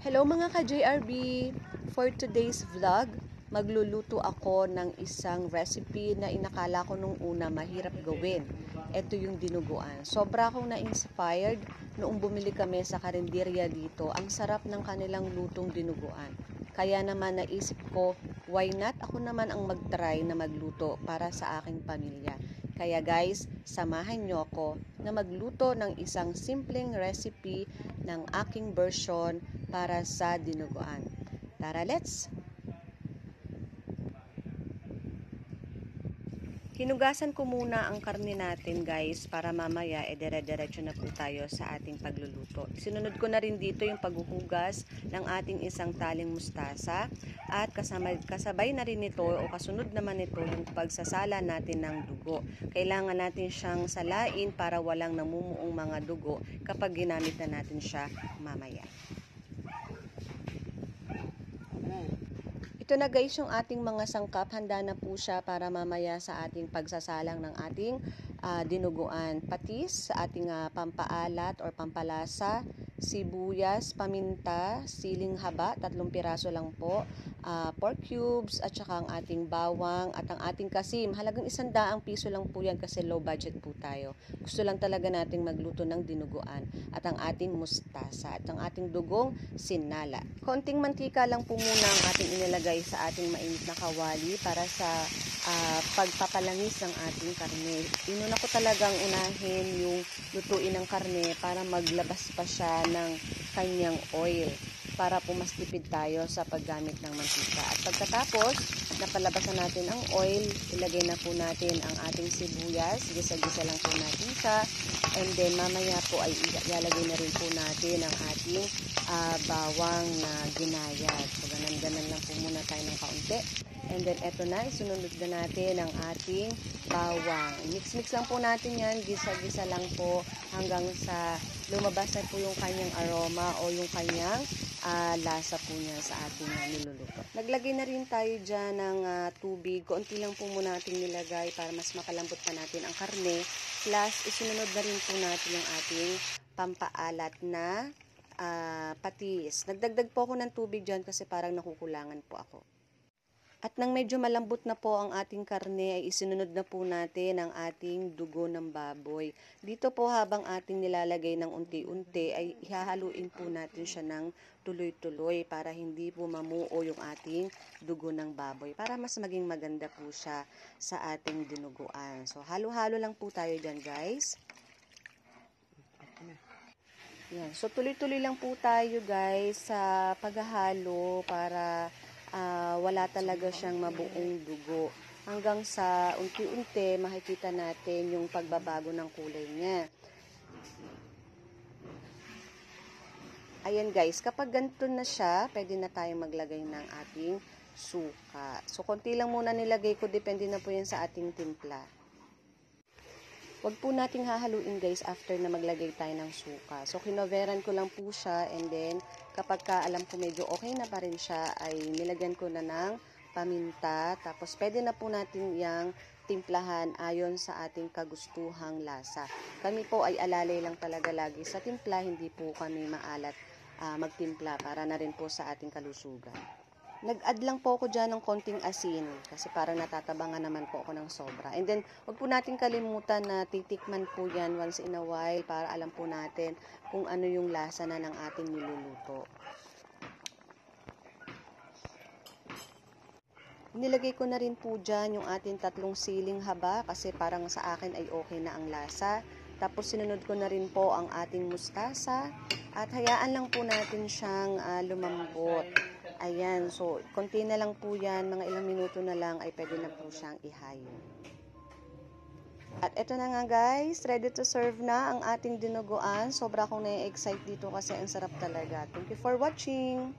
Hello mga ka-JRB! For today's vlog, magluluto ako ng isang recipe na inakala ko nung una mahirap gawin. Ito yung dinuguan. Sobra akong na-inspired noong bumili kami sa karinderya dito. Ang sarap ng kanilang lutong dinuguan. Kaya naman naisip ko, why not ako naman ang mag-try na magluto para sa aking pamilya. Kaya guys, samahan nyo ako na magluto ng isang simpleng recipe ng aking version para sa dinuguan. Tara, let's! Hinugasan ko muna ang karne natin guys para mamaya dire-diretso na po tayo sa ating pagluluto. Sinunod ko na rin dito yung paghuhugas ng ating isang taling mustasa at kasabay na rin ito o kasunod naman ito yung pagsasala natin ng dugo. Kailangan natin siyang salain para walang namumuong mga dugo kapag ginamit na natin siya mamaya. Ito na guys yung ating mga sangkap. Handa na po siya para mamaya sa ating pagsasalang ng ating dinuguan. Patis, sa ating pampaalat or pampalasa, sibuyas, paminta, siling haba, 3 piraso lang po, pork cubes, at saka ang ating bawang at ang ating kasim. Halagang 100 piso lang po yan kasi low budget po tayo. Gusto lang talaga nating magluto ng dinuguan. At ang ating mustasa at ang ating dugong sinala. Konting mantika lang po muna ang ating inilagay sa ating mainit na kawali para sa pagpapalangis ng ating karne. Inuna ko talagang unahin yung lutuin ng karne para maglabas pa siya ng kanyang oil para po mas tipid tayo sa paggamit ng mantika. At pagkatapos, napalabasan natin ang oil, ilagay na po natin ang ating sibuyas, gisa-gisa lang po natin siya, and then mamaya po ay ilalagay na rin po natin ang ating bawang na ginayat. So, ganan-ganan lang po muna tayo ng kaunti. And then, eto na, isunod na natin ang ating bawang. Mix-mix lang po natin yan, gisa-gisa lang po hanggang sa lumabas na po yung kanyang aroma o yung kanyang lasa po niya sa ating niluluto. Naglagay na rin tayo dyan ng tubig. Konti lang po muna natin nilagay para mas makalambot pa natin ang karne. Plus, isunod na rin po natin yung ating pampaalat na patis. Nagdagdag po ako ng tubig dyan kasi parang nakukulangan po ako. At nang medyo malambot na po ang ating karne, ay isinunod na po natin ang ating dugo ng baboy. Dito po habang ating nilalagay ng unti-unti, ay ihahaluin po natin siya ng tuloy-tuloy para hindi po mamuo yung ating dugo ng baboy. Para mas maging maganda po siya sa ating dinuguan. So, halo-halo lang po tayo dyan guys. Yan. So, tuloy-tuloy lang po tayo guys sa paghahalo para wala talaga siyang mabuong dugo. Hanggang sa unti-unti makikita natin yung pagbabago ng kulay niya. Ayan guys, kapag ganito na siya, pwede na tayong maglagay ng ating suka. So, konti lang muna nilagay ko, depende na po yan sa ating timpla. Huwag po nating hahaluin guys after na maglagay tayo ng suka. So, kinoveran ko lang po siya and then kapag alam ko medyo okay na pa rin siya ay nilagyan ko na ng paminta. Tapos, pwede na po natin yung timplahan ayon sa ating kagustuhang lasa. Kami po ay alalay lang talaga lagi sa timpla, hindi po kami maalat magtimpla para na rin po sa ating kalusugan. Nag-add lang po ako dyan ng konting asin kasi parang natatabangan naman po ako ng sobra. And then, huwag po natin kalimutan na titikman po yan once in a while para alam po natin kung ano yung lasa na ng ating niluluto. Nilagay ko na rin po dyan yung ating 3 siling haba kasi parang sa akin ay okay na ang lasa. Tapos sinunod ko na rin po ang ating mustasa at hayaan lang po natin siyang lumambot. Ayan, so konti na lang po yan, mga ilang minuto na lang ay pwede na po siyang ihayin. At eto na nga guys, ready to serve na ang ating dinuguan. Sobra akong na-excite dito kasi ang sarap talaga. Thank you for watching!